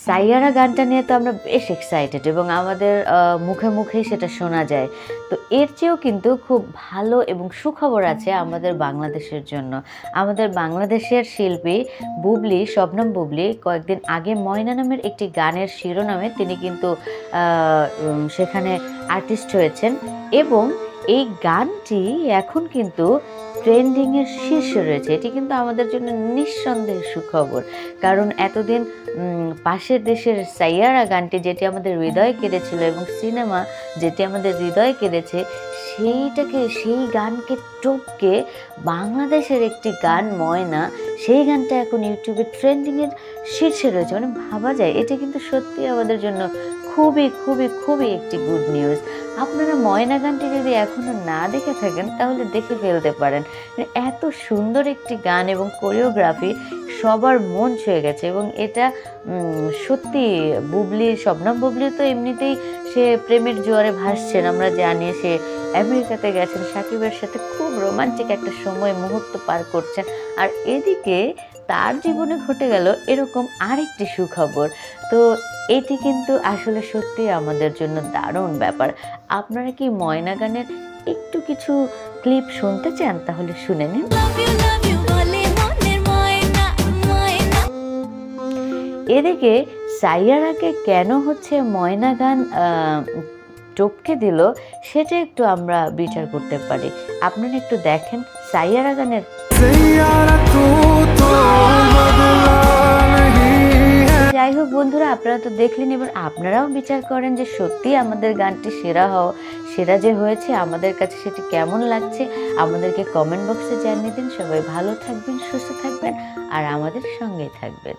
সাইয়ারা গানটা নিয়ে তো আমরা বেশ এক্সাইটেড এবং আমাদের মুখে মুখেই সেটা শোনা যায়। তো এর চেয়েও কিন্তু খুব ভালো এবং সুখবর আছে আমাদের বাংলাদেশের জন্য। আমাদের বাংলাদেশের শিল্পী বুবলি, শবনম বুবলি কয়েকদিন আগে ময়না নামের একটি গানের শিরোনামে তিনি কিন্তু সেখানে আর্টিস্ট হয়েছেন এবং এই গানটি এখন কিন্তু ট্রেন্ডিংয়ের শীর্ষে রয়েছে। এটি কিন্তু আমাদের জন্য নিঃসন্দেহে সুখবর, কারণ এতদিন পাশের দেশের সাইয়ারা গানটি যেটি আমাদের হৃদয় কেড়েছিল এবং সিনেমা যেটি আমাদের হৃদয় কেড়েছে সেই গানকে টপকে বাংলাদেশের একটি গান ময়না, সেই গানটা এখন ইউটিউবে ট্রেন্ডিংয়ের শীর্ষে রয়েছে। মানে ভাবা যায় এটি কিন্তু সত্যি আমাদের জন্য খুবই খুবই খুবই একটি গুড নিউজ। আপনারা ময়না গানটি যদি এখনও না দেখে থাকেন তাহলে দেখে ফেলতে পারেন। এত সুন্দর একটি গান এবং কোরিওগ্রাফি সবার মন ছুঁয়ে গেছে এবং এটা সত্যি বুবলি, শবনম বুবলি তো এমনিতেই সে প্রেমের জোয়ারে ভাসছেন, আমরা জানি। সে আমেরিকাতে গেছেন, সাকিবের সাথে খুব রোমান্টিক একটা মুহূর্ত পার করছেন। আর এদিকে তার জীবনে ঘটে গেল এরকম আরেকটি সুখবর। তো এটি কিন্তু আসলে সত্যি আমাদের জন্য দারুণ ব্যাপার। আপনারা কি ময়না গানের একটু কিছু ক্লিপ শুনতে চান? তাহলে শুনে নিন। এদিকে সাইয়ারাকে কেন ময়না গান টপকে দিল সেটা একটু আমরা বিচার করতে পারি। আপনারা একটু দেখেন সাইয়ারা গানের। যাই হোক বন্ধুরা, আপনারা তো দেখলেন, এবার আপনারাও বিচার করেন যে সত্যি আমাদের গানটি সেরা যে হয়েছে, আমাদের কাছে সেটি কেমন লাগছে আমাদেরকে কমেন্ট বক্সে জানিয়ে দিন। সবাই ভালো থাকবেন, সুস্থ থাকবেন আর আমাদের সঙ্গেই থাকবেন।